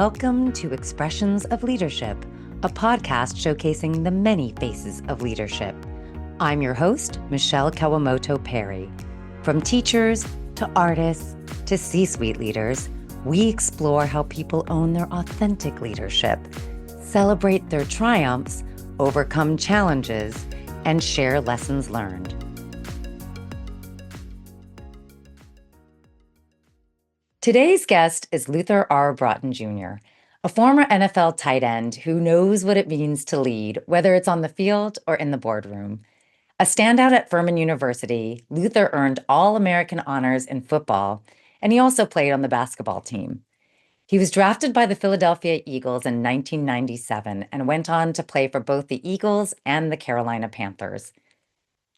Welcome to Expressions of Leadership, a podcast showcasing the many faces of leadership. I'm your host, Michelle Kawamoto Perry. From teachers to artists to C-suite leaders, we explore how people own their authentic leadership, celebrate their triumphs, overcome challenges, and share lessons learned. Today's guest is Luther R. Broughton Jr., a former NFL tight end who knows what it means to lead, whether it's on the field or in the boardroom. A standout at Furman University, Luther earned All-American honors in football, and he also played on the basketball team. He was drafted by the Philadelphia Eagles in 1997 and went on to play for both the Eagles and the Carolina Panthers.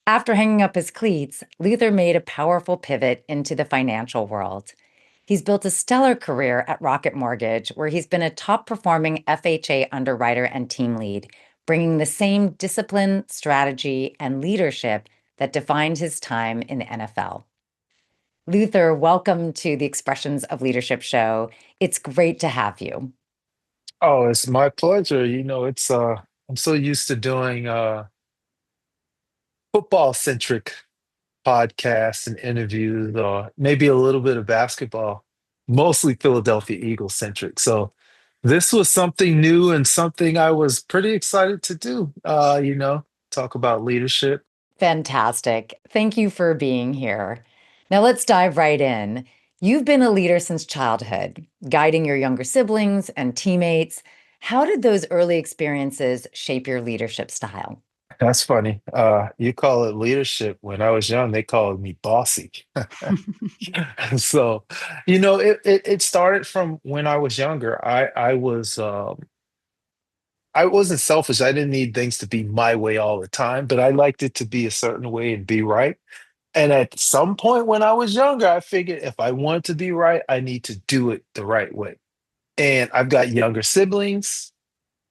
After hanging up his cleats, Luther made a powerful pivot into the financial world. He's built a stellar career at Rocket Mortgage, where he's been a top-performing FHA underwriter and team lead, bringing the same discipline, strategy, and leadership that defined his time in the NFL. Luther, welcome to the Expressions of Leadership show. It's great to have you. Oh, it's my pleasure. I'm so used to doing football centric podcasts and interviews, or maybe a little bit of basketball, mostly Philadelphia Eagles centric. So this was something new and something I was pretty excited to do. Talk about leadership. Fantastic. Thank you for being here. Now let's dive right in. You've been a leader since childhood, guiding your younger siblings and teammates. How did those early experiences shape your leadership style? That's funny. You call it leadership. When I was young, they called me bossy. So, it started from when I was younger. I wasn't selfish. I didn't need things to be my way all the time, but I liked it to be a certain way and be right. And at some point when I was younger, I figured if I want to be right, I need to do it the right way. And I've got younger siblings.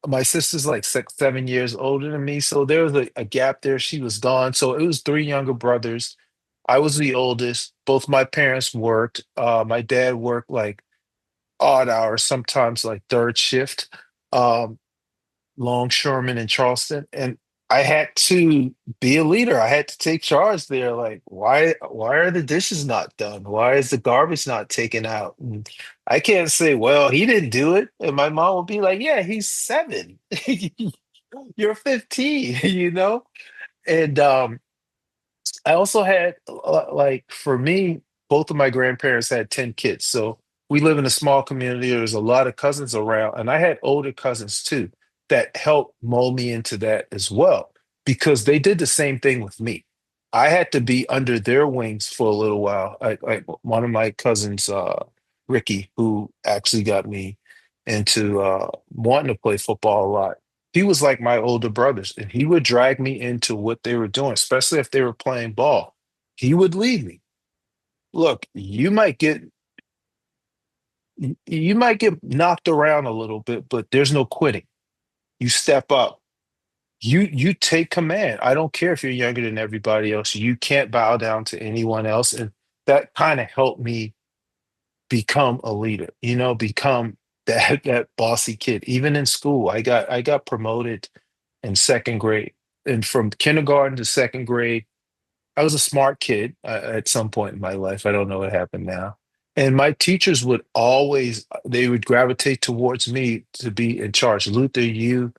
My sister's like 6, 7 years older than me. So there was a gap there. She was gone. So it was three younger brothers. I was the oldest. Both my parents worked. My dad worked like odd hours, sometimes like third shift. Um, Longshoreman in Charleston, and I had to be a leader. I had to take charge there. Like, why are the dishes not done? Why is the garbage not taken out? And I can't say, well, he didn't do it. And my mom would be like, yeah, he's 7. You're 15, And I also had like for me, both of my grandparents had 10 kids. So we live in a small community. There's a lot of cousins around, and I had older cousins too that helped mold me into that as well because they did the same thing with me. I had to be under their wings for a little while. Like one of my cousins, Ricky, who actually got me into wanting to play football a lot. He was like my older brothers, and he would drag me into what they were doing, especially if they were playing ball. He would lead me. Look, you might get knocked around a little bit, but there's no quitting. You step up. You take command. I don't care if you're younger than everybody else. You can't bow down to anyone else. And that kind of helped me become a leader, become that bossy kid. Even in school, I got promoted in second grade. And from kindergarten to second grade, I was a smart kid at some point in my life. I don't know what happened now. And my teachers they would gravitate towards me to be in charge. Luther,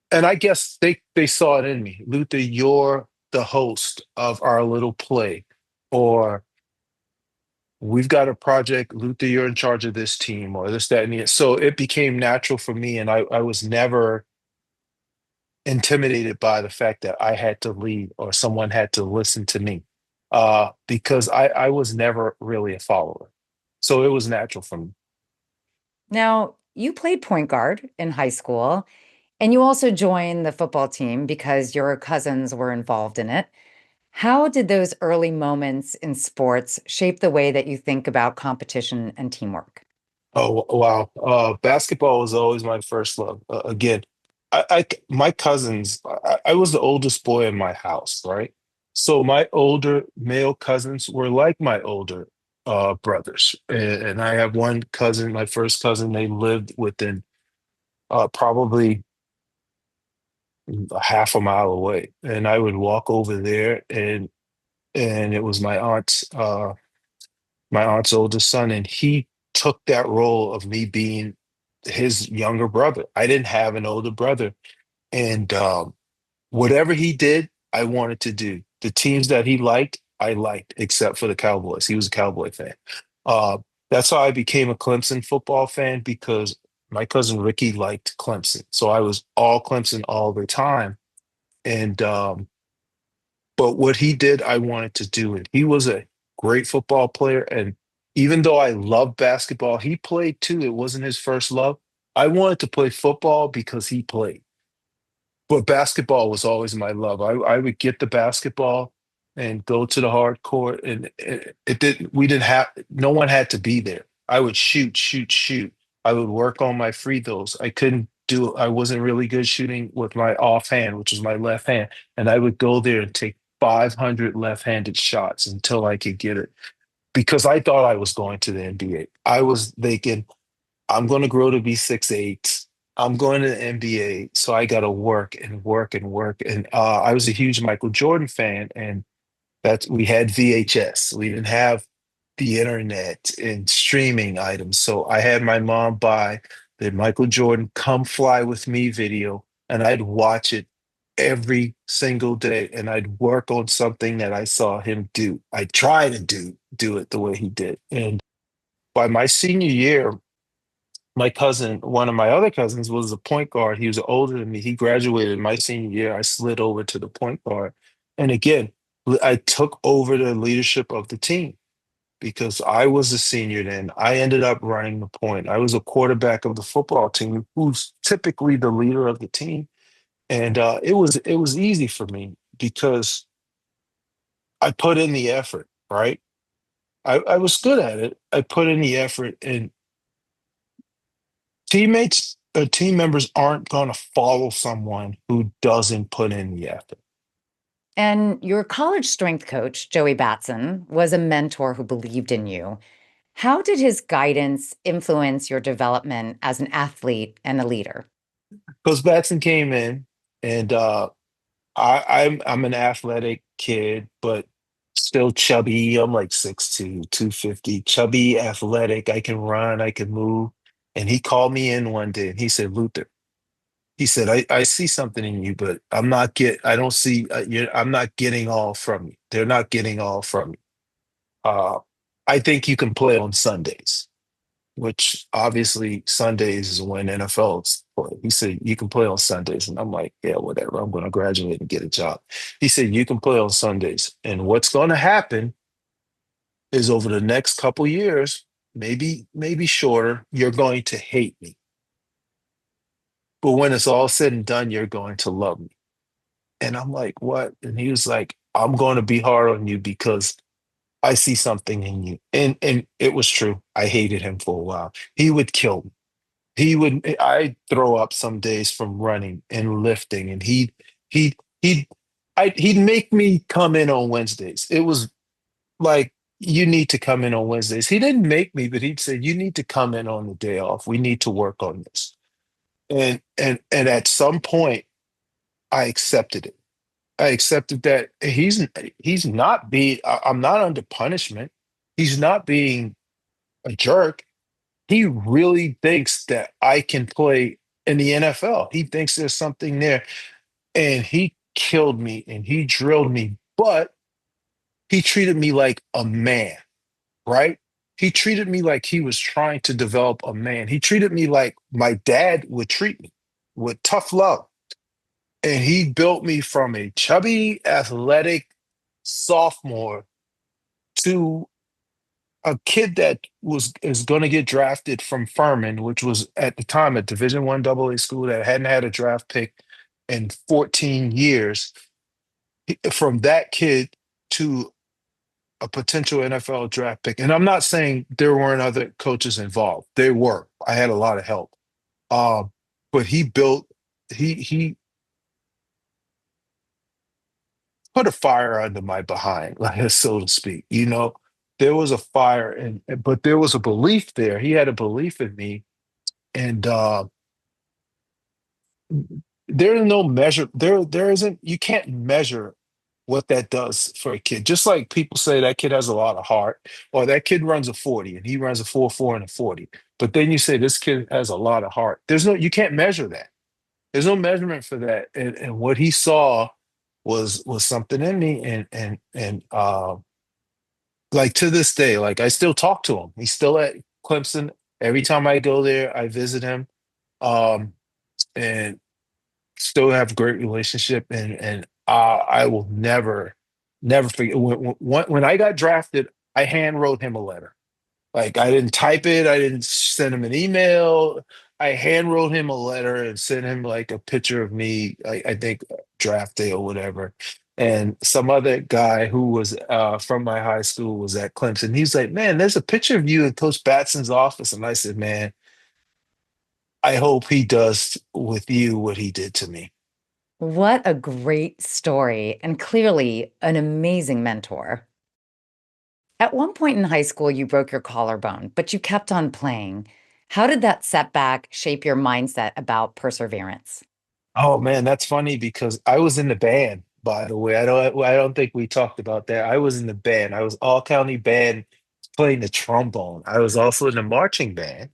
and I guess they saw it in me. Luther, you're the host of our little play. Or we've got a project, Luther, you're in charge of this team, or this, that, and the other. So it became natural for me. And I was never intimidated by the fact that I had to lead or someone had to listen to me. Because I was never really a follower. So it was natural for me. Now, you played point guard in high school, and you also joined the football team because your cousins were involved in it. How did those early moments in sports shape the way that you think about competition and teamwork? Oh wow! Basketball was always my first love. Again, my cousins. I was the oldest boy in my house, right? So my older male cousins were like my older. brothers, and I have one cousin, my first cousin. They lived within probably a half a mile away, and I would walk over there, and it was my aunt's oldest son, and he took that role of me being his younger brother. I didn't have an older brother, and whatever he did, I wanted to do. The teams that he liked, I liked, except for the Cowboys. He was a Cowboy fan. Uh, that's how I became a Clemson football fan because my cousin Ricky liked Clemson. So I was all Clemson all the time. And but what he did, I wanted to do it. He was a great football player, and even though I love basketball, he played too. It wasn't his first love. I wanted to play football because he played, but basketball was always my love. I would get the basketball and go to the hard court, and it didn't. We didn't have. No one had to be there. I would shoot, shoot, shoot. I would work on my free throws. I couldn't do. I wasn't really good shooting with my offhand, which was my left hand, and I would go there and take 500 left-handed shots until I could get it because I thought I was going to the NBA. I was thinking I'm going to grow to be 6'8". I'm going to the NBA, so I got to work and work and work. And I was a huge Michael Jordan fan, and that's we had VHS. We didn't have the internet and streaming items, so I had my mom buy the Michael Jordan "Come Fly with Me" video, and I'd watch it every single day, and I'd work on something that I saw him do. I try to do it the way he did, and by my senior year my cousin, one of my other cousins, was a point guard. He was older than me. He graduated my senior year. I slid over to the point guard. And again, I took over the leadership of the team because I was a senior then. I ended up running the point. I was a quarterback of the football team, who's typically the leader of the team. And it was easy for me because I put in the effort, right? I was good at it. I put in the effort, and teammates or team members aren't going to follow someone who doesn't put in the effort. And your college strength coach, Joey Batson, was a mentor who believed in you. How did his guidance influence your development as an athlete and a leader? Because Batson came in, and I'm an athletic kid, but still chubby. I'm like 6'2", 250, chubby, athletic. I can run, I can move. And he called me in one day and he said, Luther, he said, I see something in you, but I don't see, I'm not getting all from you. They're not getting all from you. Uh, I think you can play on Sundays, which obviously Sundays is when NFL's play. He said, you can play on Sundays. And I'm like, yeah, whatever. I'm going to graduate and get a job. He said, you can play on Sundays. And what's going to happen is over the next couple years, maybe shorter, you're going to hate me. But when it's all said and done, you're going to love me. And I'm like, what? And he was like, I'm going to be hard on you because I see something in you. And it was true. I hated him for a while. He would kill me. I'd throw up some days from running and lifting, and he'd he'd he'd make me come in on Wednesdays. It was like, you need to come in on Wednesdays. He didn't make me, but he'd say, you need to come in on the day off. We need to work on this. And at some point I accepted it. I accepted that he's not being I'm not under punishment. He's not being a jerk. He really thinks that I can play in the NFL. He thinks there's something there. And he killed me and he drilled me, but he treated me like a man, right? He treated me like he was trying to develop a man. He treated me like my dad would treat me, with tough love. And he built me from a chubby, athletic sophomore to a kid that was is going to get drafted from Furman, which was at the time a Division One AA school that hadn't had a draft pick in 14 years. From that kid to a potential NFL draft pick, and I'm not saying there weren't other coaches involved. There were. I had a lot of help, um, but he put a fire under my behind, like so to speak. there was a fire, and but there was a belief there. He had a belief in me, and there is no measure. There isn't. You can't measure what that does for a kid. Just like people say that kid has a lot of heart, or that kid runs a 40 and he runs a 4.4 and a 40. But then you say this kid has a lot of heart. You can't measure that. There's no measurement for that. And what he saw was something in me, and like to this day, like I still talk to him. He's still at Clemson. Every time I go there, I visit him. Um, and still have a great relationship, and I will never forget when I got drafted. I hand wrote him a letter. Like I didn't type it, I didn't send him an email. I hand wrote him a letter and sent him like a picture of me. I think draft day or whatever. And some other guy who was from my high school was at Clemson. He's like, "Man, there's a picture of you in Coach Batson's office." And I said, "Man, I hope he does with you what he did to me." What a great story, and clearly an amazing mentor. At one point in high school, you broke your collarbone, but you kept on playing. How did that setback shape your mindset about perseverance? Oh man, that's funny because I was in the band, by the way. I don't think we talked about that. I was in the band. I was all county band playing the trombone. I was also in the marching band.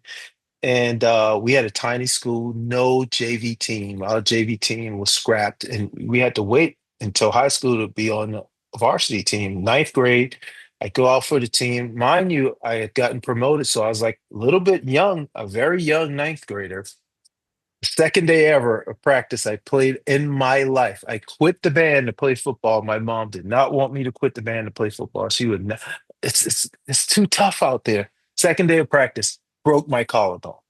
And we had a tiny school, no JV team. Our JV team was scrapped, and we had to wait until high school to be on the varsity team. Ninth grade, I go out for the team. Mind you, I had gotten promoted, so I was like a little bit young, a very young ninth grader. Second day ever of practice I played in my life. I quit the band to play football. My mom did not want me to quit the band to play football. She would not. It's too tough out there. Second day of practice, broke my collarbone.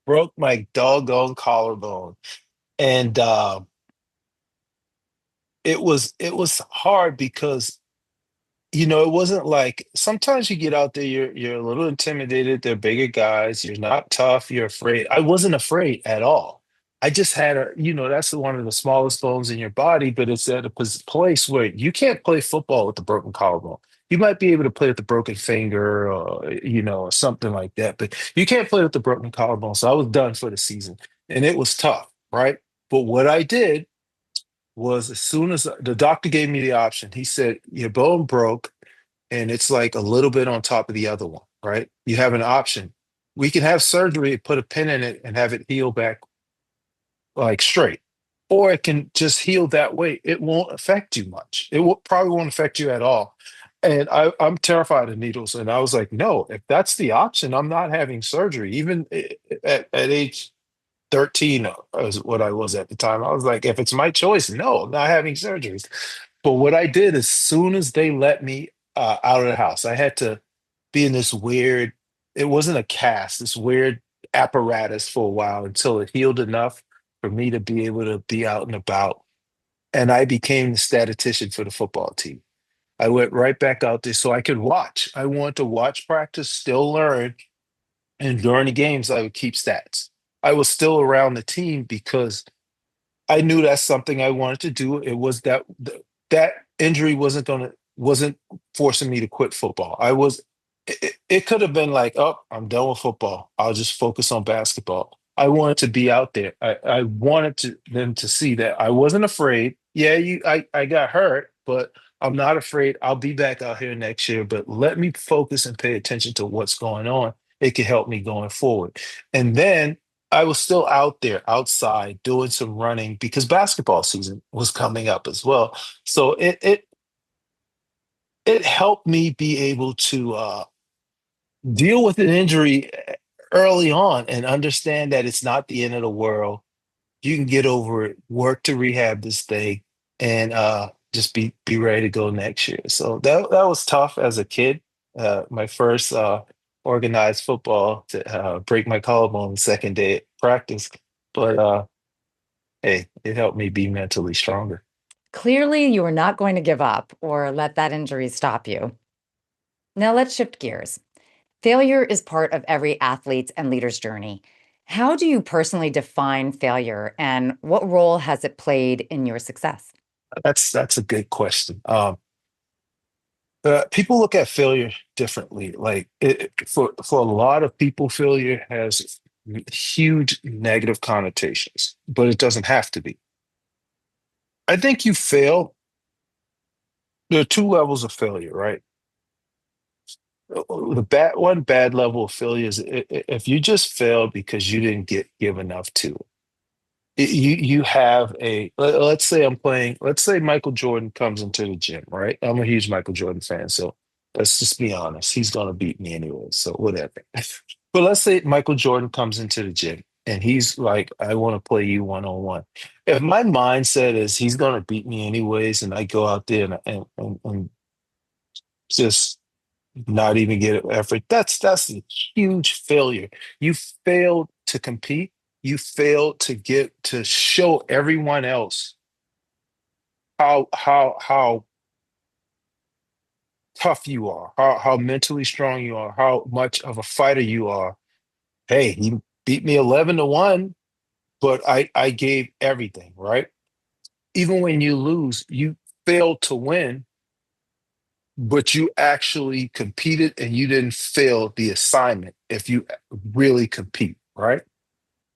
Broke my doggone collarbone. And it was hard because it wasn't like sometimes you get out there, you're a little intimidated. They're bigger guys. You're not tough. You're afraid. I wasn't afraid at all. I just had that's one of the smallest bones in your body, but it's at a place where you can't play football with the broken collarbone. You might be able to play with the broken finger or something like that, but you can't play with the broken collarbone. So I was done for the season, and it was tough, right? But what I did was as soon as the doctor gave me the option, he said, "Your bone broke and it's like a little bit on top of the other one, right? You have an option. We can have surgery, put a pin in it, and have it heal back like straight, or it can just heal that way. It won't affect you much. Probably won't affect you at all." And I'm terrified of needles. And I was like, no, if that's the option, I'm not having surgery. Even at age 13 is what I was at the time. I was like, if it's my choice, no, I'm not having surgeries. But what I did as soon as they let me out of the house, I had to be in this weird, it wasn't a cast, this weird apparatus for a while until it healed enough for me to be able to be out and about. And I became the statistician for the football team. I went right back out there so I could watch. I wanted to watch practice, still learn, and during the games, I would keep stats. I was still around the team because I knew that's something I wanted to do. It was that injury wasn't forcing me to quit football. It could have been like, oh, I'm done with football. I'll just focus on basketball. I wanted to be out there. I wanted them to see that I wasn't afraid. Yeah, I got hurt, but I'm not afraid. I'll be back out here next year. But let me focus and pay attention to what's going on. It can help me going forward. And then I was still out there outside doing some running because basketball season was coming up as well. So it helped me be able to deal with an injury early on and understand that it's not the end of the world. You can get over it, work to rehab this thing, and just be ready to go next year. So that was tough as a kid. My first organized football to break my collarbone the second day at practice, but hey, it helped me be mentally stronger. Clearly, you are not going to give up or let that injury stop you. Now, let's shift gears. Failure is part of every athlete's and leader's journey. How do you personally define failure, and what role has it played in your success? That's a good question. People look at failure differently. Like for a lot of people, failure has huge negative connotations, but it doesn't have to be. I think you fail. There are two levels of failure, right? One bad level of failure is if you just fail because you didn't give enough to you have let's say let's say Michael Jordan comes into the gym, right? I'm a huge Michael Jordan fan, so let's just be honest, he's gonna beat me anyway, so whatever. But let's say Michael Jordan comes into the gym and he's like, I want to play you one on one. If my mindset is he's gonna beat me anyways, and I go out there and just not even get an effort. That's a huge failure. You failed to compete. You failed to get to show everyone else how tough you are, how mentally strong you are, how much of a fighter you are. Hey, he beat me 11-1, but I gave everything, right? Even when you lose, you failed to win, but you actually competed and you didn't fail the assignment if you really compete, right?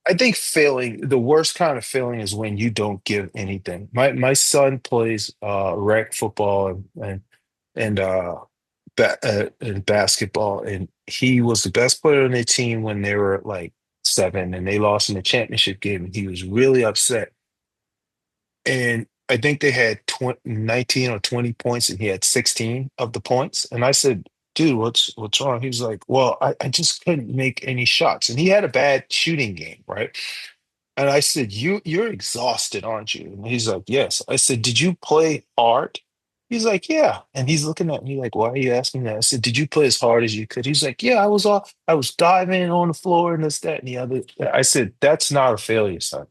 I think failing, the worst kind of failing is when you don't give anything. My son plays rec football and basketball, and he was the best player on their team when they were like seven, and they lost in the championship game, and he was really upset. And I think they had 19 or 20 points, and he had 16 of the points. And I said, dude, what's wrong? He was like, well, I just couldn't make any shots. And he had a bad shooting game, right? And I said, you're exhausted, aren't you? And he's like, yes. I said, did you play hard? He's like, yeah. And he's looking at me like, why are you asking that? I said, did you play as hard as you could? He's like, yeah, I was diving on the floor and this, that, and the other. I said, that's not a failure, son.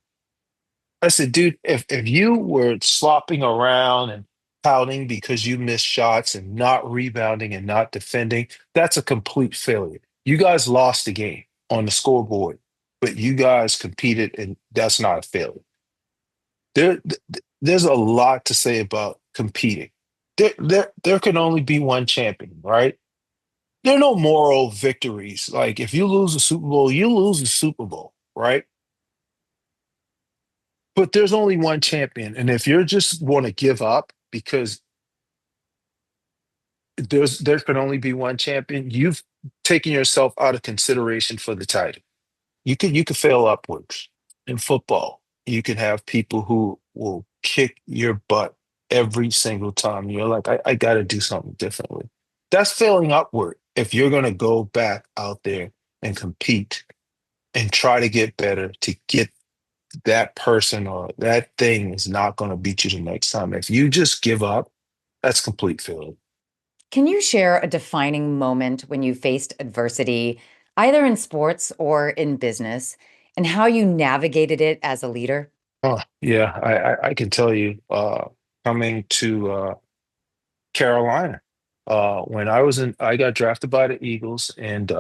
I said, dude, if you were slopping around and pouting because you missed shots and not rebounding and not defending, that's a complete failure. You guys lost the game on the scoreboard, but you guys competed, and that's not a failure. There's a lot to say about competing. There can only be one champion, right? There are no moral victories. Like if you lose a Super Bowl, you lose the Super Bowl, right? But there's only one champion. And if you're just want to give up because there can only be one champion, you've taken yourself out of consideration for the title. You could fail upwards. In football, you can have people who will kick your butt every single time. You're like, I got to do something differently. That's failing upward. If you're going to go back out there and compete and try to get better to get that person or that thing is not going to beat you the next time. If you just give up, that's complete failure. Can you share a defining moment when you faced adversity, either in sports or in business, and how you navigated it as a leader? Oh, yeah, I can tell you, coming to Carolina, when I got drafted by the Eagles, and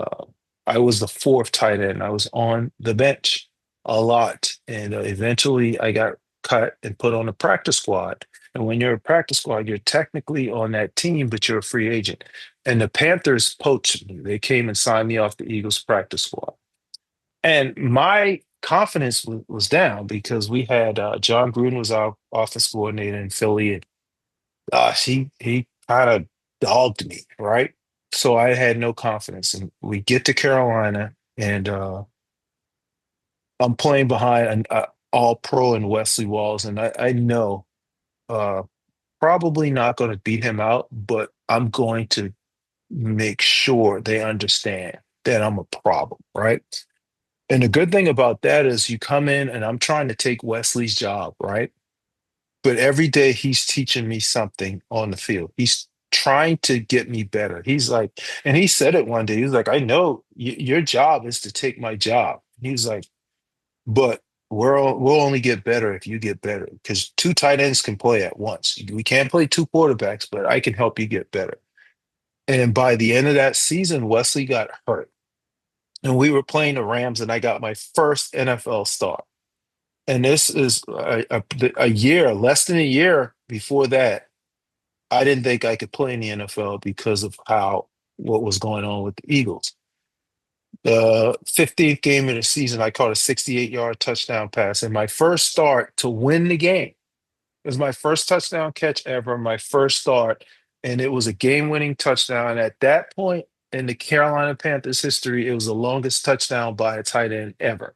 I was the fourth tight end. I was on the bench a lot, and eventually I got cut and put on the practice squad. And when you're a practice squad, you're technically on that team, but you're a free agent. And the Panthers poached me. They came and signed me off the Eagles practice squad. And my confidence was down because we had John Gruden was our offense coordinator in Philly, and he kind of dogged me, right? So I had no confidence. And we get to Carolina, and I'm playing behind an all pro and Wesley Walls, and I know uh, probably not going to beat him out, but I'm going to make sure they understand that I'm a problem, right? And the good thing about that is you come in and I'm trying to take Wesley's job, right? But every day he's teaching me something on the field. He's trying to get me better. He's like, and he said it one day. He was like, I know your job is to take my job. He's like, but we'll only get better if you get better because two tight ends can play at once. We can't play two quarterbacks, but I can help you get better. And by the end of that season, Wesley got hurt. And we were playing the Rams, and I got my first NFL start. And this is a year, less than a year before that. I didn't think I could play in the NFL because of how what was going on with the Eagles. The 15th game of the season, I caught a 68-yard touchdown pass in my first start to win the game. It was my first touchdown catch ever, my first start, and it was a game-winning touchdown. At that point in the Carolina Panthers history, it was the longest touchdown by a tight end ever.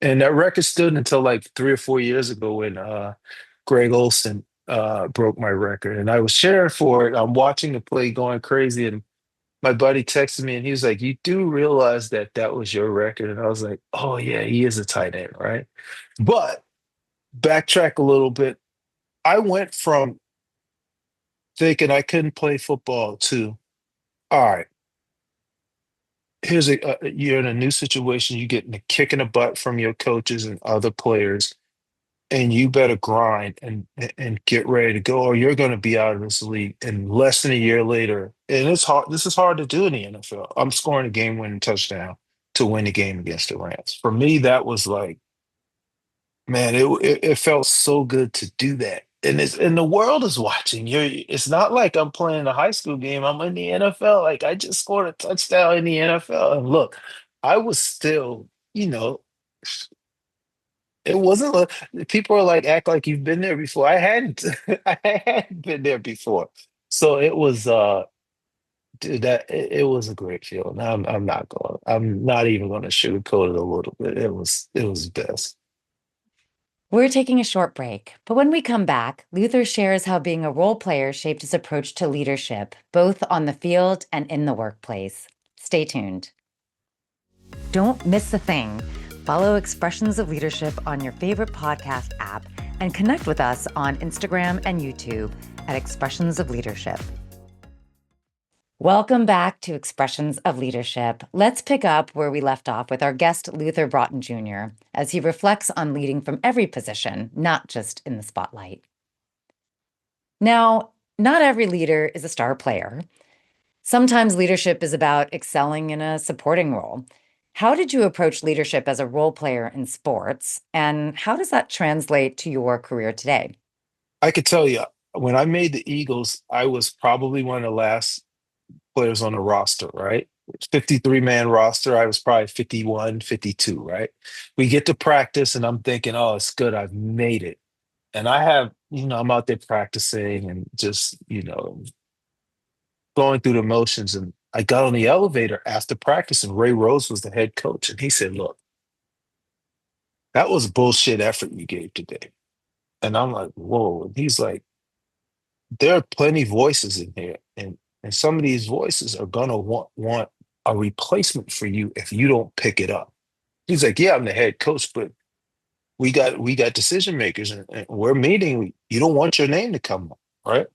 And that record stood until like 3 or 4 years ago when Greg Olson broke my record. And I was cheering for it. I'm watching the play going crazy, and my buddy texted me and he was like, "You do realize that that was your record?" And I was like, "Oh, yeah, he is a tight end, right?" But backtrack a little bit. I went from thinking I couldn't play football to, all right, you're in a new situation. You're getting a kick in the butt from your coaches and other players, and you better grind and get ready to go, or you're going to be out of this league. And less than a year later, and it's hard. This is hard to do in the NFL. I'm scoring a game-winning touchdown to win the game against the Rams. For me, that was like, man, it felt so good to do that. And the world is watching. It's not like I'm playing a high school game. I'm in the NFL. Like I just scored a touchdown in the NFL. And look, I was still, you know, it wasn't people are like act like you've been there before. I hadn't I hadn't been there before. So it was dude, it was a great feeling. I'm not even gonna sugarcoat it a little bit. It was best. We're taking a short break, but when we come back, Luther shares how being a role player shaped his approach to leadership, both on the field and in the workplace. Stay tuned. Don't miss a thing. Follow Expressions of Leadership on your favorite podcast app and connect with us on Instagram and YouTube at Expressions of Leadership. Welcome back to Expressions of Leadership. Let's pick up where we left off with our guest, Luther Broughton Jr., as he reflects on leading from every position, not just in the spotlight. Now, not every leader is a star player. Sometimes leadership is about excelling in a supporting role. How did you approach leadership as a role player in sports, and how does that translate to your career today? I could tell you when I made the Eagles, I was probably one of the last players on the roster, right? 53-man roster. I was probably 51, 52, right? We get to practice and I'm thinking, oh, it's good. I've made it. And I'm out there practicing and just, going through the motions. And I got on the elevator after practice and Ray Rose was the head coach. And he said, look, that was a bullshit effort you gave today. And I'm like, whoa. And he's like, there are plenty voices in here. And some of these voices are gonna want a replacement for you if you don't pick it up. He's like, yeah, I'm the head coach, but we got decision makers and we're meeting. You don't want your name to come up, right?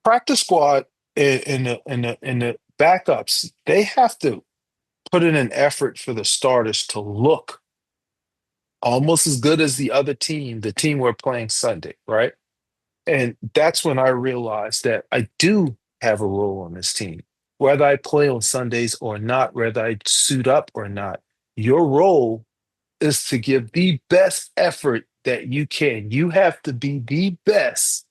Practice squad and the backups, they have to put in an effort for the starters to look almost as good as the other team, the team we're playing Sunday, right? And that's when I realized that I do have a role on this team. Whether I play on Sundays or not, whether I suit up or not, your role is to give the best effort that you can. You have to be the best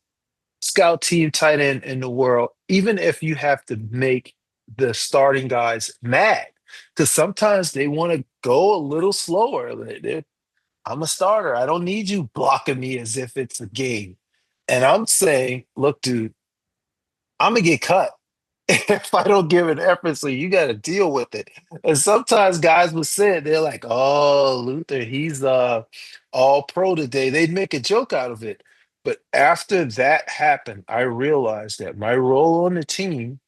scout team tight end in the world, even if you have to make the starting guys mad. Because sometimes they want to go a little slower. I'm a starter. I don't need you blocking me as if it's a game. And I'm saying, look, dude, I'm gonna get cut if I don't give an effort. So you got to deal with it. And sometimes guys will say it. They're like, "Oh, Luther, he's all pro today." They'd make a joke out of it. But after that happened, I realized that my role on the team,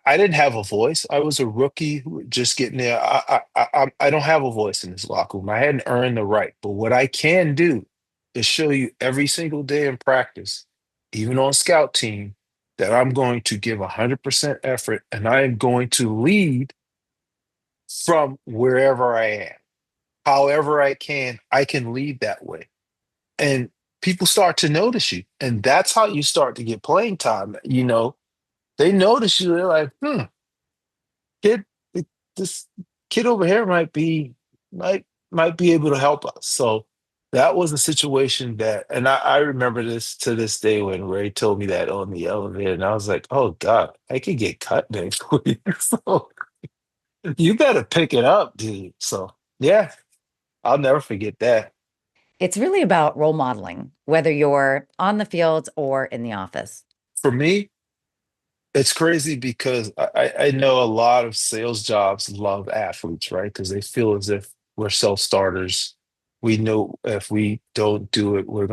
I didn't have a voice. I was a rookie just getting there. I don't have a voice in this locker room. I hadn't earned the right. But what I can do is show you every single day in practice, even on scout team, that I'm going to give 100% effort and I am going to lead from wherever I am. However I can lead that way. And people start to notice you. And that's how you start to get playing time. They notice you. They're like, kid, this kid over here might be able to help us. So that was a situation that, and I remember this to this day when Ray told me that on the elevator, and I was like, "Oh God, I could get cut next week." So you better pick it up, dude. So yeah, I'll never forget that. It's really about role modeling, whether you're on the field or in the office. For me, it's crazy because I know a lot of sales jobs love athletes, right? Because they feel as if we're self-starters. We know if we don't do it, we're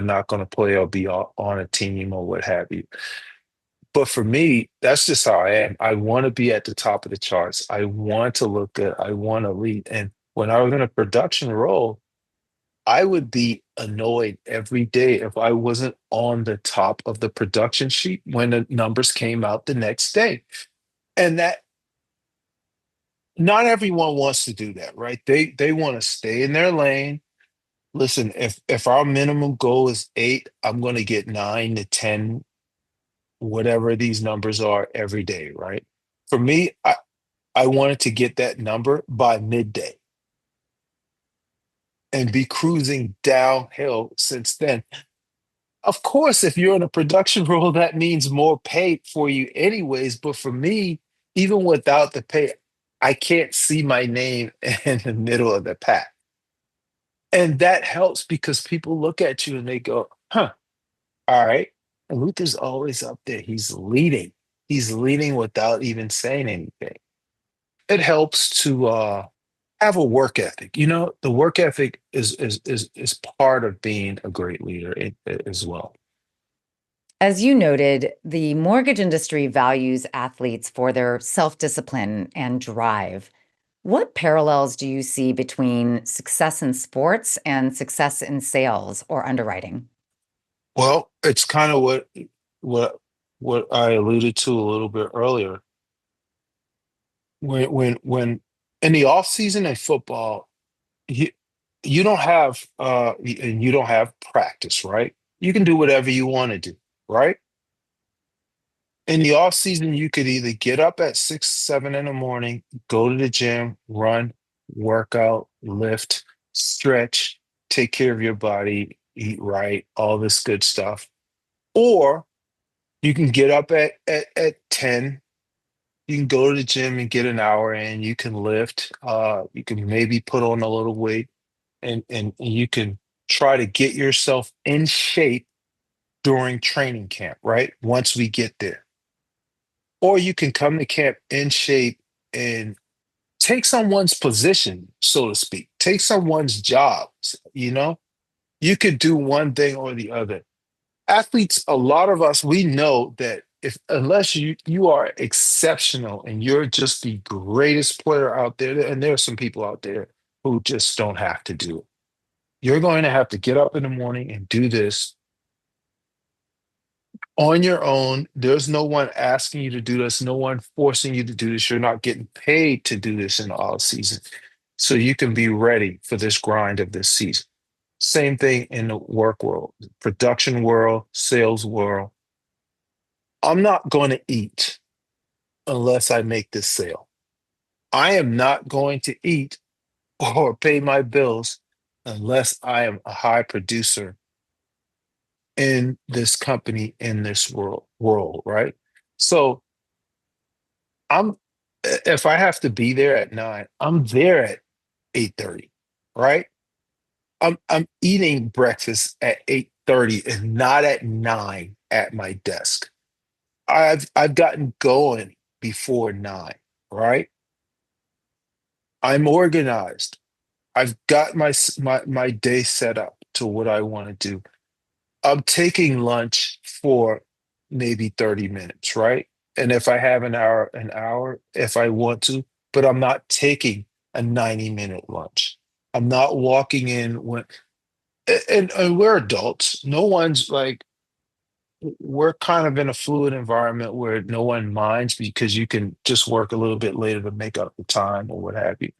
not going to play or be on a team or what have you. But for me, that's just how I am. I want to be at the top of the charts. I want to look good. I want to lead. And when I was in a production role, I would be annoyed every day if I wasn't on the top of the production sheet when the numbers came out the next day. And that not everyone wants to do that, right? They want to stay in their lane. Listen, if our minimum goal is 8, I'm going to get 9 to 10, whatever these numbers are every day, right? For me, I wanted to get that number by midday and be cruising downhill since then. Of course, if you're in a production role, that means more pay for you, anyways. But for me, even without the pay, I can't see my name in the middle of the pack. And that helps because people look at you and they go, huh, all right. And Luther's always up there. He's leading without even saying anything. It helps to have a work ethic. You know, the work ethic is part of being a great leader as well. As you noted, the mortgage industry values athletes for their self discipline and drive. What parallels do you see between success in sports and success in sales or underwriting? Well, it's kind of what what I alluded to a little bit earlier. When in the off season in football, you you don't have and you don't have practice, right? You can do whatever you want to do, right? In the off season, you could either get up at 6, 7 in the morning, go to the gym, run, work out, lift, stretch, take care of your body, eat right, all this good stuff. Or you can get up at 10. You can go to the gym and get an hour in. You can lift. You can maybe put on a little weight and you can try to get yourself in shape during training camp, right? Once we get there. Or you can come to camp in shape and take someone's position, so to speak, take someone's jobs, you know? You could do one thing or the other. Athletes, a lot of us, we know that if unless you are exceptional and you're just the greatest player out there, and there are some people out there who just don't have to do it. You're going to have to get up in the morning and do this on your own. There's no one asking you to do this, no one forcing you to do this. You're not getting paid to do this in all season. So you can be ready for this grind of this season. Same thing in the work world, production world, sales world. I'm not going to eat unless I make this sale. I am not going to eat or pay my bills unless I am a high producer in this company, in this world, right? So I'm if I have to be there at 9, I'm there at 8:30, right? I'm eating breakfast at 8:30 and not at 9 at my desk. I've gotten going before 9, right? I'm organized. I've got my day set up to what I want to do. I'm taking lunch for maybe 30 minutes, right? And if I have an hour if I want to, but I'm not taking a 90-minute lunch. I'm not walking in when and we're adults. No one's like we're kind of in a fluid environment where no one minds because you can just work a little bit later to make up the time or what have you.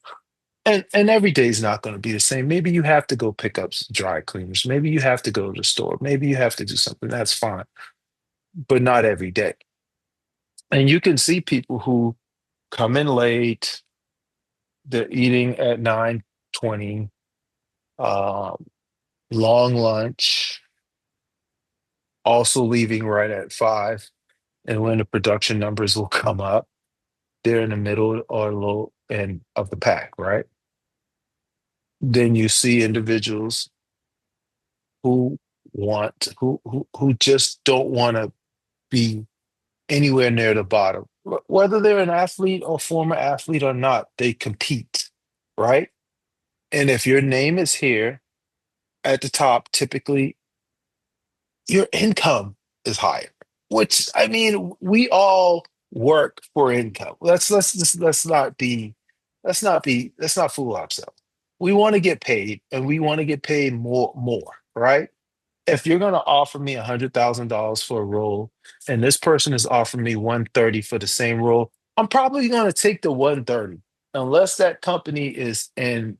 And every day is not going to be the same. Maybe you have to go pick up dry cleaners. Maybe you have to go to the store. Maybe you have to do something. That's fine, but not every day. And you can see people who come in late. They're eating at 9:20. long lunch, also leaving right at 5. And when the production numbers will come up, they're in the middle or low end of the pack, right? Then you see individuals who who just don't want to be anywhere near the bottom. Whether they're an athlete or former athlete or not, they compete, right? And if your name is here at the top, typically your income is higher. Which I mean, we all work for income. Let's not fool ourselves. We want to get paid, and we want to get paid more, right? If you're going to offer me $100,000 for a role, and this person is offering me 130 for the same role, I'm probably going to take the 130, unless that company is in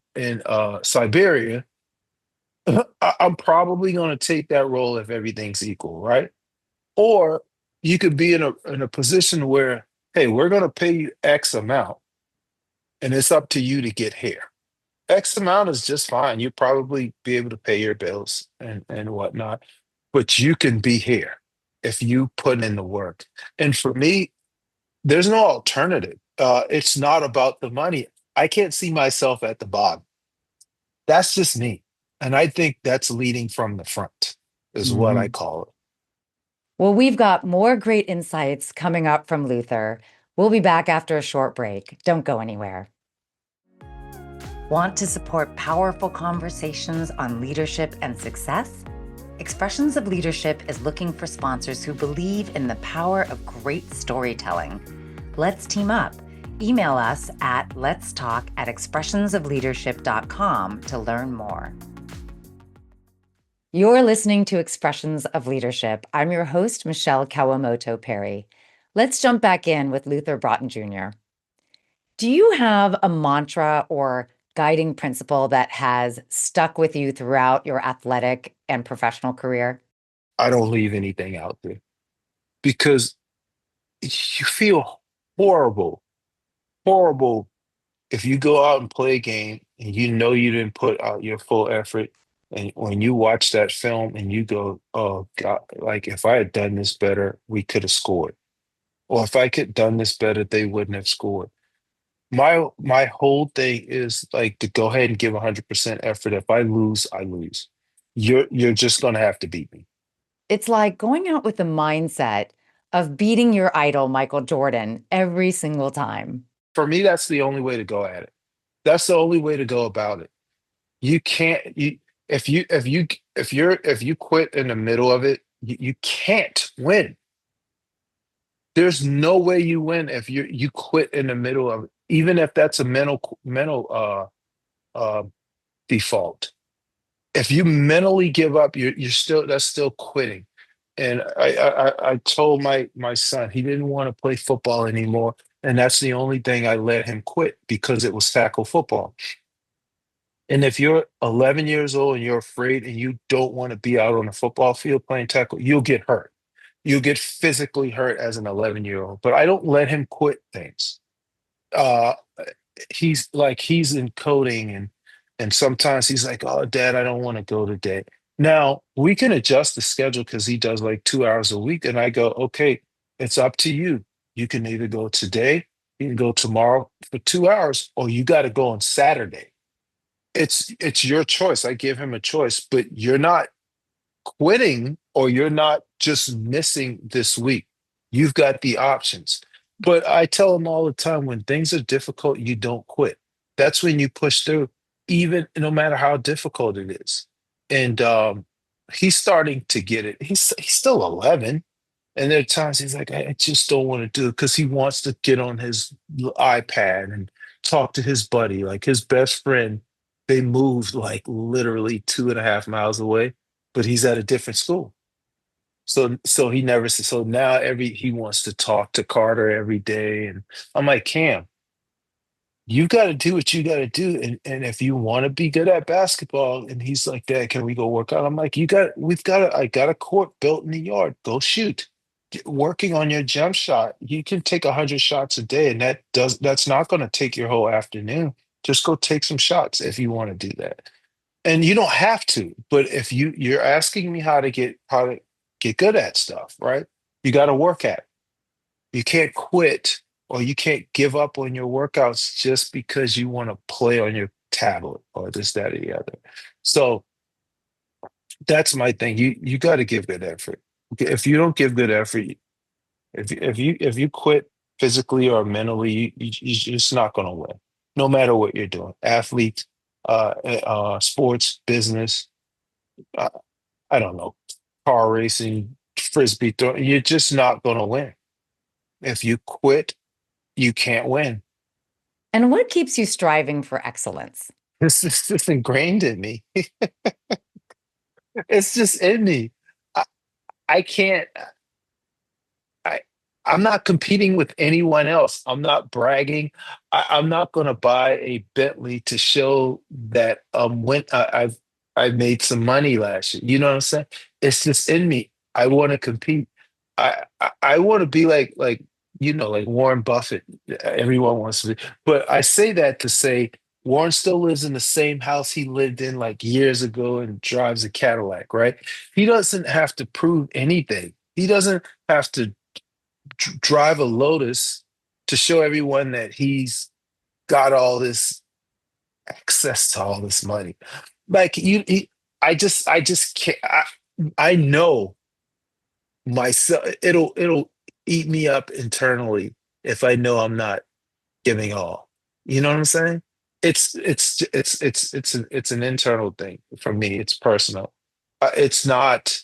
Siberia. I'm probably going to take that role if everything's equal, right? Or you could be in a position where, hey, we're going to pay you X amount, and it's up to you to get here. X amount is just fine. You probably be able to pay your bills and whatnot, but you can be here if you put in the work. And for me, there's no alternative. It's not about the money. I can't see myself at the bottom. That's just me. And I think that's leading from the front, is what I Mhm. call it. Well, we've got more great insights coming up from Luther. We'll be back after a short break. Don't go anywhere. Want to support powerful conversations on leadership and success? Expressions of Leadership is looking for sponsors who believe in the power of great storytelling. Let's team up. Email us at letstalk@expressionsofleadership.com to learn more. You're listening to Expressions of Leadership. I'm your host, Michelle Kawamoto Perry. Let's jump back in with Luther Broughton Jr. Do you have a mantra or guiding principle that has stuck with you throughout your athletic and professional career? I don't leave anything out there because you feel horrible, horrible if you go out and play a game and you know you didn't put out your full effort, and when you watch that film and you go, "Oh God, like if I had done this better, we could have scored." Or if I could done this better, they wouldn't have scored. My whole thing is like to go ahead and give 100% effort. If I lose, I lose. You're just gonna have to beat me. It's like going out with the mindset of beating your idol, Michael Jordan, every single time. For me, that's the only way to go at it. That's the only way to go about it. You can't you if you quit in the middle of it, you can't win. There's no way you win if you quit in the middle of it, even if that's a mental default. If you mentally give up, you're still that's still quitting. And I told my son he didn't want to play football anymore, and that's the only thing I let him quit because it was tackle football. And if you're 11 years old and you're afraid and you don't want to be out on the football field playing tackle, you'll get hurt. You'll get physically hurt as an 11-year-old. But I don't let him quit things. Uh, he's in coding, and sometimes he's like, "Oh, Dad, I don't want to go today." Now we can adjust the schedule because he does like 2 hours a week, and I go, "Okay, it's up to you. You can either go today, you can go tomorrow for 2 hours, or you got to go on Saturday." It's your choice. I give him a choice, but you're not quitting or you're not just missing this week. You've got the options. But I tell him all the time when things are difficult, you don't quit. That's when you push through, even no matter how difficult it is. And he's starting to get it. He's still 11. And there are times he's like, I just don't want to do it because he wants to get on his iPad and talk to his buddy, like his best friend. They moved like literally 2.5 miles away, but he's at a different school. So he never so now every he wants to talk to Carter every day. And I'm like, Cam, you got to do what you got to do. And if you want to be good at basketball, and he's like, Dad, can we go work out? I'm like, I got a court built in the yard. Go shoot. Working on your jump shot. You can take 100 shots a day, and that's not going to take your whole afternoon. Just go take some shots if you want to do that. And you don't have to, but if you're asking me how to get good at stuff, right? You got to work at it. You can't quit or you can't give up on your workouts just because you want to play on your tablet or this, that, or the other. So that's my thing. You got to give good effort. Okay, if you don't give good effort, if you quit physically or mentally, you're just not going to win, no matter what you're doing. Athletes, sports, business. Uh, I don't know, car racing, frisbee throwing. You're just not going to win. If you quit, you can't win. And what keeps you striving for excellence? This is just ingrained in me. It's just in me. I, I can't. I I'm not competing with anyone else. I'm not bragging. I'm not going to buy a Bentley to show that when I made some money last year. You know what I'm saying? It's just in me. I want to compete. I want to be like Warren Buffett. Everyone wants to be, but I say that to say Warren still lives in the same house he lived in like years ago and drives a Cadillac, right? He doesn't have to prove anything. He doesn't have to drive a Lotus to show everyone that he's got all this access to all this money. Like I just can't. I know myself. It'll eat me up internally if I know I'm not giving all. You know what I'm saying? It's an internal thing for me. It's personal. It's not.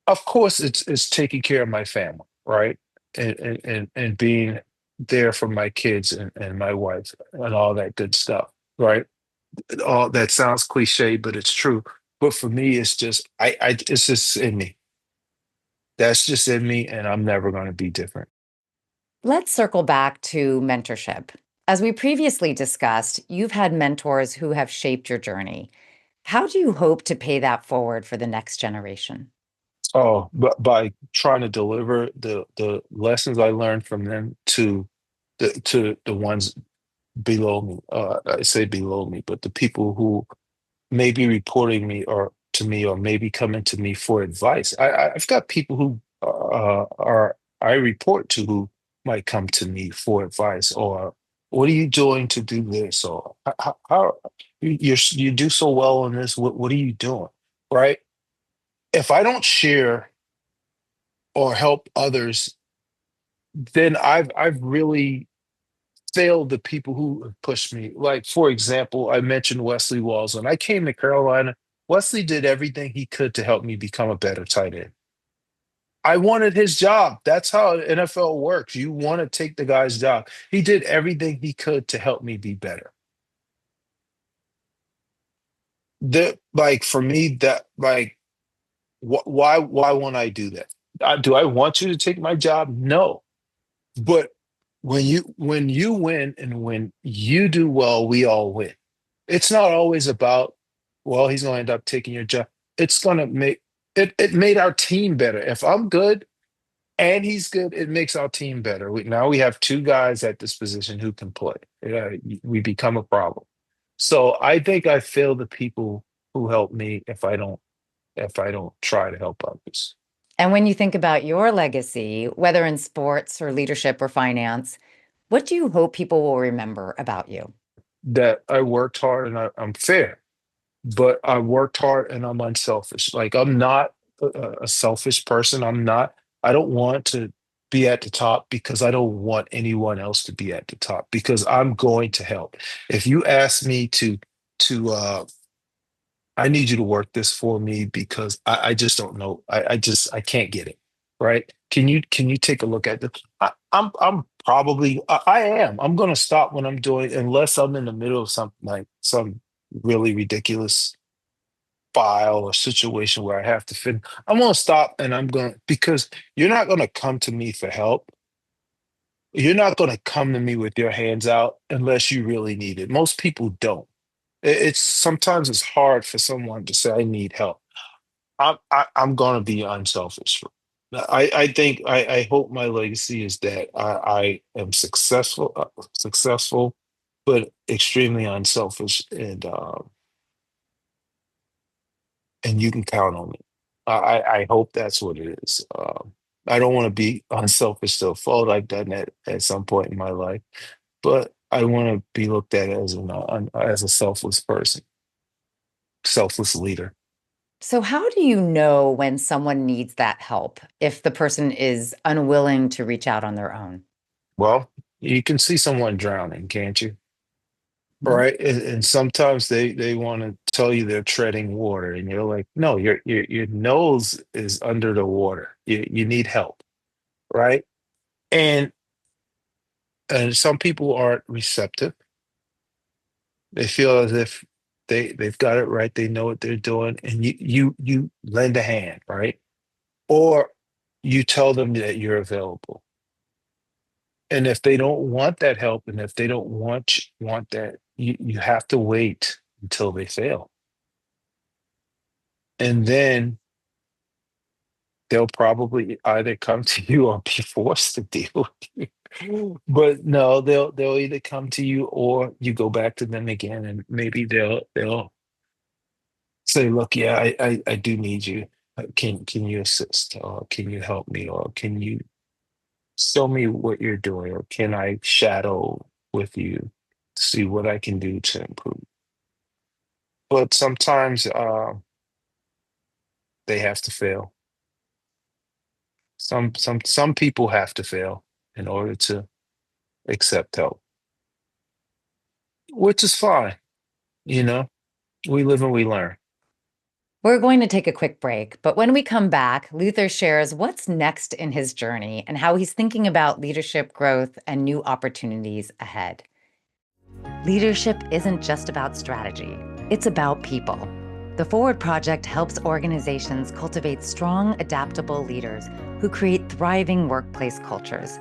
Of course, it's taking care of my family, right? And being there for my kids and my wife and all that good stuff, right? All that sounds cliche, but it's true. But for me, it's just it's just in me. That's just in me, and I'm never going to be different. Let's circle back to mentorship. As we previously discussed, you've had mentors who have shaped your journey. How do you hope to pay that forward for the next generation? Oh, but by trying to deliver the lessons I learned from them to the ones below me. I say below me, but the people who may be reporting me or to me or maybe coming to me for advice. I've got people who are I report to who might come to me for advice or what are you doing to do this or how you do so well on this. What are you doing? Right? If I don't share or help others, then I've really failed the people who have pushed me. Like, for example, I mentioned Wesley Walls. When I came to Carolina, Wesley did everything he could to help me become a better tight end. I wanted his job. That's how NFL works. You want to take the guy's job. He did everything he could to help me be better. Like for me, that like why won't I do that? Do I want you to take my job? No. But when you win and when you do well, we all win. It's not always about, well, he's going to end up taking your job. It's going to make it made our team better. If I'm good and he's good, it makes our team better. Now we have two guys at this position who can play. We become a problem. So I think I fail the people who help me if I don't try to help others. And when you think about your legacy, whether in sports or leadership or finance, what do you hope people will remember about you? That I worked hard and I'm fair. But I worked hard and I'm unselfish. Like I'm not a selfish person. I don't want to be at the top because I don't want anyone else to be at the top because I'm going to help. If you ask me to I need you to work this for me because I just don't know. I can't get it. Right. Can you take a look at this? I'm probably I am. I'm gonna stop when I'm doing unless I'm in the middle of something like some really ridiculous file or situation where I have to fit. I'm gonna stop and I'm gonna because you're not gonna come to me for help. You're not gonna come to me with your hands out unless you really need it. Most people don't. It's sometimes it's hard for someone to say I need help. I'm gonna be unselfish. I think I hope my legacy is that I am successful, but extremely unselfish and and you can count on me. I hope that's what it is. I don't want to be unselfish to a fault. I've done that at some point in my life, but I want to be looked at as as a selfless person, selfless leader. So, how do you know when someone needs that help if the person is unwilling to reach out on their own? Well, you can see someone drowning, can't you? Mhm. Right? And sometimes they want to tell you they're treading water, and you're like, no, your nose is under the water. You need help, right? And and some people aren't receptive. They feel as if they've got it right, they know what they're doing, and you lend a hand, right? Or you tell them that you're available. And if they don't want that help, and if they don't want that, you have to wait until they fail. And then they'll probably either come to you or be forced to deal with you. But no, they'll either come to you or you go back to them again, and maybe they'll say, "Look, yeah, I do need you. Can you assist, or can you help me, or can you show me what you're doing, or can I shadow with you, see what I can do to improve?" But sometimes they have to fail. Some people have to fail in order to accept help, which is fine. You know, we live and we learn. We're going to take a quick break, but when we come back, Luther shares what's next in his journey and how he's thinking about leadership growth and new opportunities ahead. Leadership isn't just about strategy, it's about people. The Forward Project helps organizations cultivate strong, adaptable leaders who create thriving workplace cultures.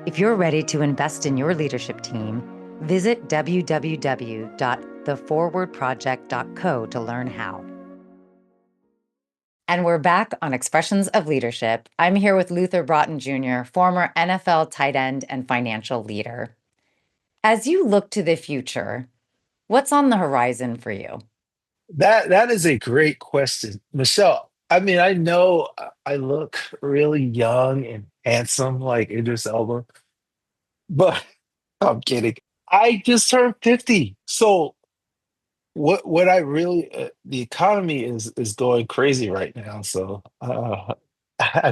If you're ready to invest in your leadership team, visit www.theforwardproject.co to learn how. And we're back on Expressions of Leadership. I'm here with Luther Broughton Jr., former NFL tight end and financial leader. As you look to the future, what's on the horizon for you? That is a great question, Michelle. I mean, I know I look really young and handsome, like Idris Elba, but I'm kidding. I just turned 50, so what I really the economy is going crazy right now, so I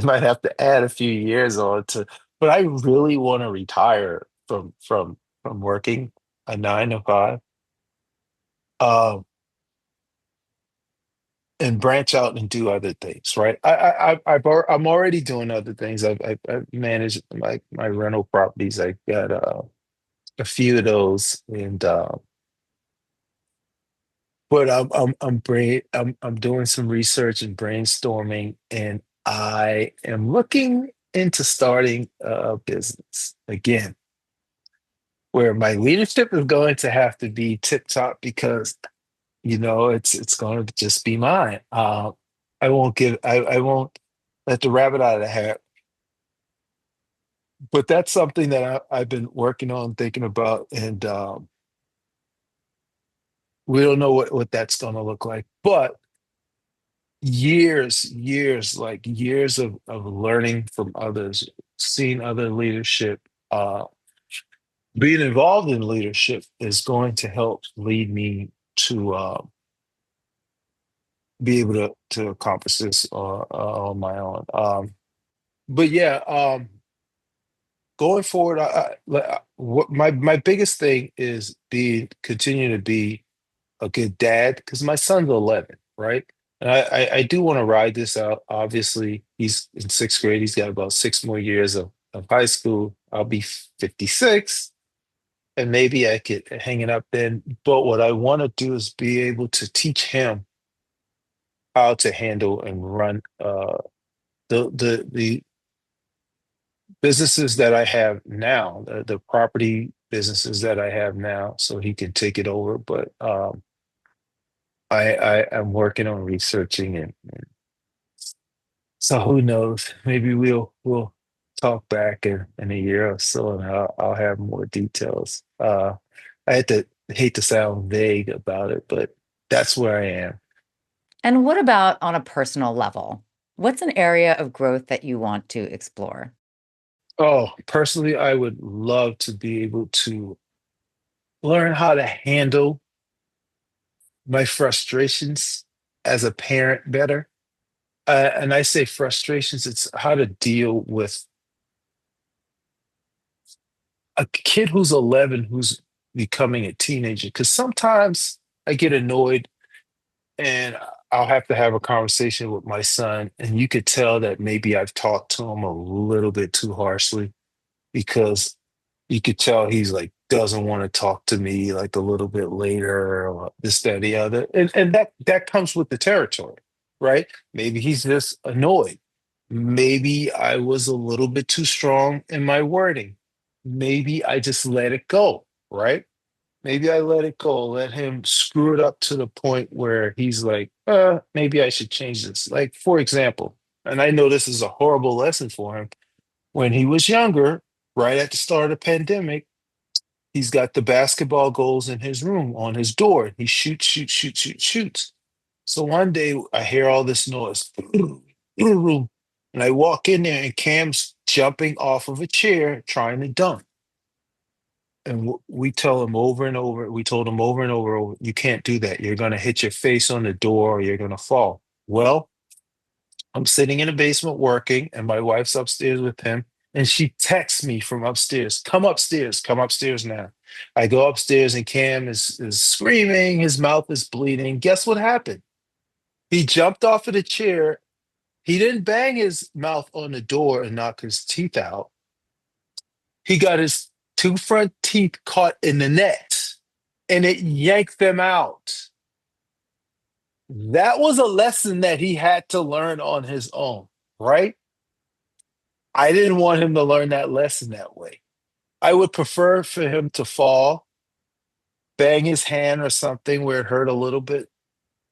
might have to add a few years on to. But I really want to retire from working a 9 to 5. Um, and branch out and do other things, right? I'm already doing other things. I've managed my rental properties. I got a few of those, and but I'm doing some research and brainstorming, and I am looking into starting a business again, where my leadership is going to have to be tip top because it's going to just be mine. I won't let the rabbit out of the hat. But that's something that I've been working on, thinking about, and we don't know what that's going to look like. But years of learning from others, seeing other leadership, uh, being involved in leadership is going to help lead me to be able to accomplish this on my own. But yeah, going forward, what my biggest thing is continue to be a good dad because my son's 11, right? And I do want to ride this out. Obviously, he's in 6th grade. He's got about 6 more years of high school. I'll be 56, and maybe I could hang it up then. But what I want to do is be able to teach him how to handle and run the businesses that I have now, the property businesses that I have now, so he can take it over. But I am working on researching, and so who knows? Maybe we'll talk back in a year or so, and I'll have more details. I hate to sound vague about it, but that's where I am. And what about on a personal level? What's an area of growth that you want to explore? Oh, personally, I would love to be able to learn how to handle my frustrations as a parent better. And I say frustrations, it's how to deal with a kid who's 11 who's becoming a teenager. Because sometimes I get annoyed and I'll have to have a conversation with my son, and you could tell that maybe I've talked to him a little bit too harshly because you could tell he's like doesn't want to talk to me like a little bit later or this, that, the other. And that comes with the territory, right? Maybe he's just annoyed. Maybe I was a little bit too strong in my wording. Maybe I just let it go, right? Maybe I let it go, let him screw it up to the point where he's like, maybe I should change this. Like, for example, and I know this is a horrible lesson for him. When he was younger, right at the start of the pandemic, he's got the basketball goals in his room on his door. He shoots, shoots, shoots, shoots, shoots. So one day I hear all this noise, and I walk in there and Cam's jumping off of a chair trying to dunk. And we tell him over and over, we told him over and over, you can't do that. You're going to hit your face on the door or you're going to fall. Well, I'm sitting in the basement working, and my wife's upstairs with him. And she texts me from upstairs, come upstairs now. I go upstairs, and Cam is screaming. His mouth is bleeding. Guess what happened? He jumped off of the chair. He didn't bang his mouth on the door and knock his teeth out. He got his two front teeth caught in the net and it yanked them out. That was a lesson that he had to learn on his own, right? I didn't want him to learn that lesson that way. I would prefer for him to fall, bang his hand or something where it hurt a little bit,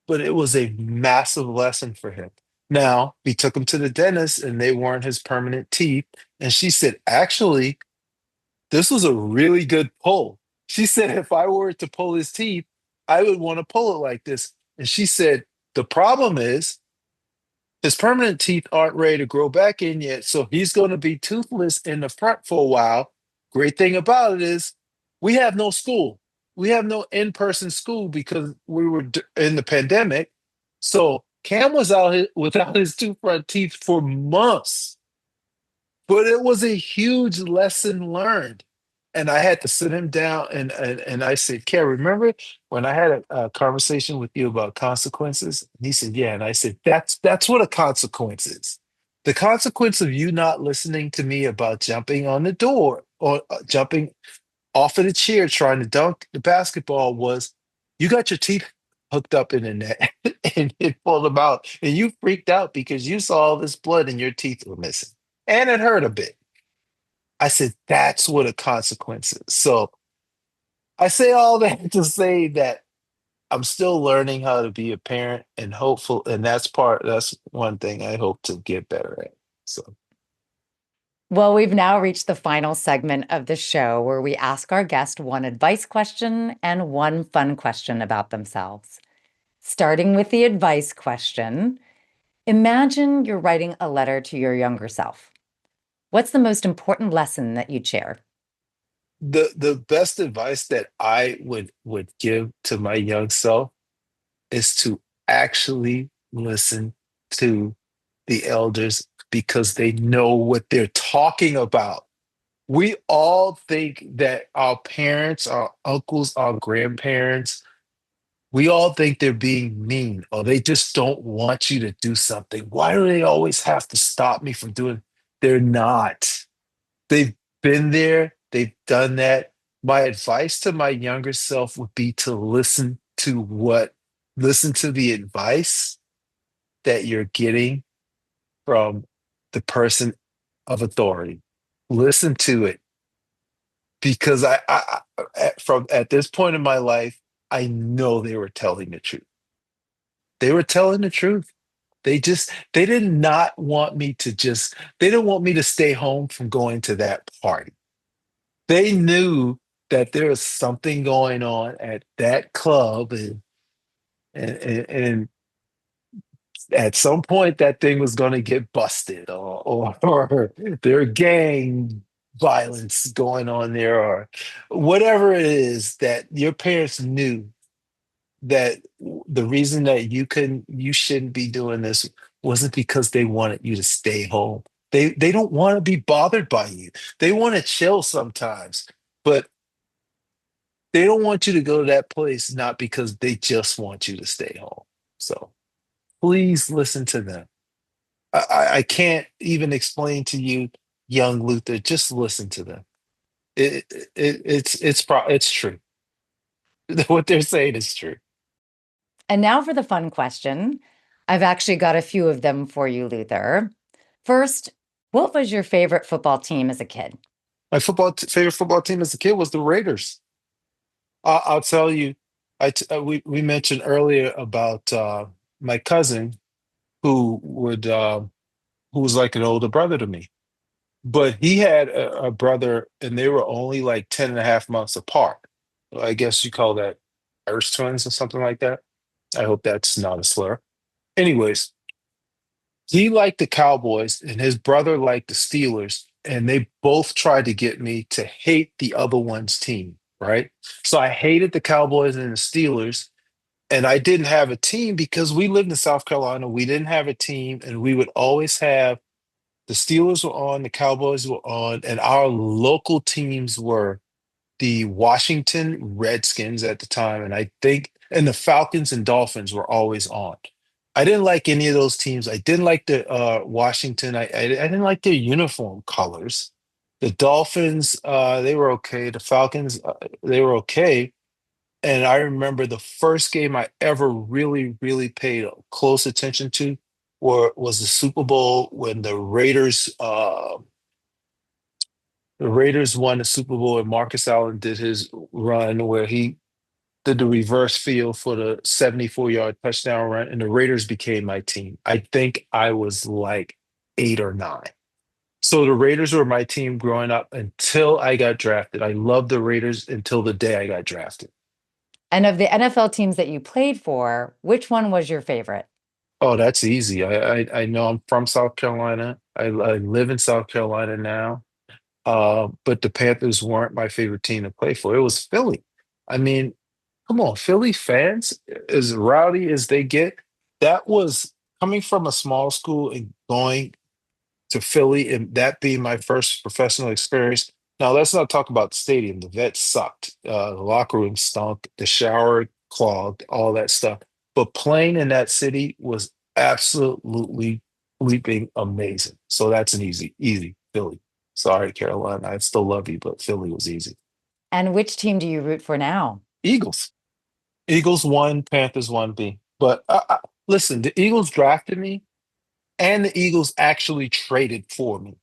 but it was a massive lesson for him. Now, we took him to the dentist and they weren't his permanent teeth. And she said, actually, this was a really good pull. She said, if I were to pull his teeth, I would want to pull it like this. And she said, the problem is his permanent teeth aren't ready to grow back in yet. So he's going to be toothless in the front for a while. Great thing about it is we have no school. We have no in-person school because we were in the pandemic. So Cam was without his two front teeth for months, but it was a huge lesson learned. And I had to sit him down and I said, Cam, remember when I had a conversation with you about consequences? And he said, yeah. And I said, that's what a consequence is. The consequence of you not listening to me about jumping on the door or jumping off of the chair trying to dunk the basketball was you got your teeth hooked up in the net and it pulled them out. And you freaked out because you saw all this blood and your teeth were missing. And it hurt a bit. I said, that's what a consequence is. So I say all that to say that I'm still learning how to be a parent and hopeful. And that's one thing I hope to get better at. So Well, we've now reached the final segment of the show where we ask our guest one advice question and one fun question about themselves. Starting with the advice question, imagine you're writing a letter to your younger self. What's the most important lesson that you'd share? the best advice that I would give to my young self is to actually listen to the elders because they know what they're talking about. We all think that our parents, our uncles, our grandparents, we all think they're being mean or they just don't want you to do something. Why do they always have to stop me from doing? They're not. They've been there, they've done that. My advice to my younger self would be to listen to the advice that you're getting from the person of authority. Listen to it because from at this point in my life, I know they were telling the truth. They were telling the truth. They did not want me to they didn't want me to stay home from going to that party. They knew that there was something going on at that club and At some point that thing was going to get busted, or there are gang violence going on there, or whatever it is, that your parents knew that the reason that you shouldn't be doing this wasn't because they wanted you to stay home. They don't want to be bothered by you. They want to chill sometimes, but they don't want you to go to that place, not because they just want you to stay home. So please listen to them. I can't even explain to you, young Luther. Just listen to them. It's true. What they're saying is true. And now for the fun question. I've actually got a few of them for you, Luther. First, what was your favorite football team as a kid? My favorite football team as a kid was the Raiders. I'll tell you. We mentioned earlier about my cousin who would who was like an older brother to me, but he had a brother, and they were only like 10 and a half months apart. I guess you call that Irish twins or something like that. I hope that's not a slur. Anyways, he liked the Cowboys and his brother liked the Steelers, and they both tried to get me to hate the other one's team, right? So I hated the Cowboys and the Steelers, and I didn't have a team because we lived in South Carolina. We didn't have a team, and we would always have the Steelers were on, the Cowboys were on, and our local teams were the Washington Redskins at the time, and I think, and the Falcons and Dolphins were always on. I didn't like any of those teams. I didn't like the Washington. I didn't like their uniform colors. The Dolphins, they were okay. The Falcons, they were okay. And I remember the first game I ever really, really paid close attention to was the Super Bowl when the Raiders won the Super Bowl and Marcus Allen did his run where he did the reverse field for the 74-yard touchdown run, and the Raiders became my team. I think I was like 8 or 9. So the Raiders were my team growing up until I got drafted. I loved the Raiders until the day I got drafted. And of the NFL teams that you played for, which one was your favorite? Oh, that's easy. I know I'm from South Carolina. I live in South Carolina now. But the Panthers weren't my favorite team to play for. It was Philly. I mean, come on, Philly fans, as rowdy as they get, that was coming from a small school and going to Philly, and that being my first professional experience. Now, let's not talk about the stadium. The vet sucked. The locker room stunk. The shower clogged, all that stuff. But playing in that city was absolutely bleeping amazing. So that's an easy Philly. Sorry, Carolina. I still love you, but Philly was easy. And which team do you root for now? Eagles. Eagles won, Panthers won B. But listen, the Eagles drafted me, and the Eagles actually traded for me.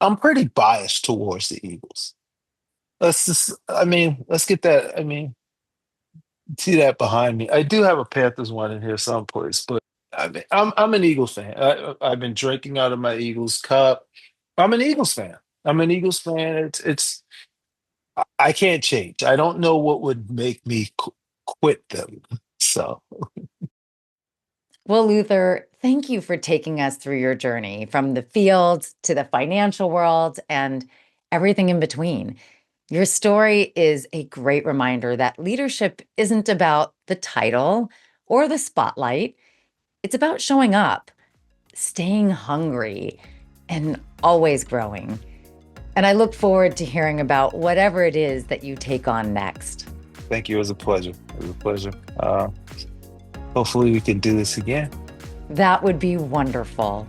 I'm pretty biased towards the Eagles. Let's get that. See that behind me. I do have a Panthers one in here someplace, but I'm an Eagles fan. I've been drinking out of my Eagles cup. I'm an Eagles fan. I'm an Eagles fan. I can't change. I don't know what would make me quit them. So Well, Luther, thank you for taking us through your journey from the field to the financial world and everything in between. Your story is a great reminder that leadership isn't about the title or the spotlight. It's about showing up, staying hungry, and always growing. And I look forward to hearing about whatever it is that you take on next. thank you. It was a pleasure. It was a pleasure. Hopefully we can do this again. That would be wonderful.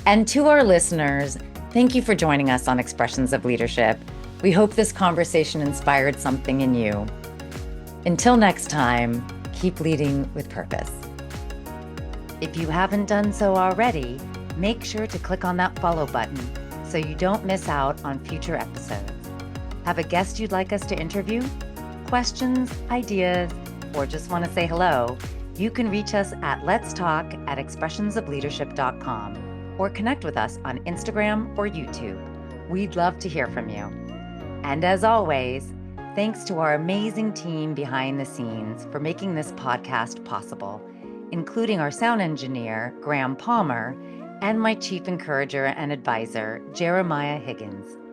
And to our listeners, thank you for joining us on Expressions of Leadership. We hope this conversation inspired something in you. Until next time, keep leading with purpose. If you haven't done so already, make sure to click on that follow button so you don't miss out on future episodes. Have a guest you'd like us to interview? Questions, ideas, or just want to say hello? You can reach us at letstalk@expressionsofleadership.com or connect with us on Instagram or YouTube. We'd love to hear from you. And as always, thanks to our amazing team behind the scenes for making this podcast possible, including our sound engineer, Graham Palmer, and my chief encourager and advisor, Jeremiah Higgins.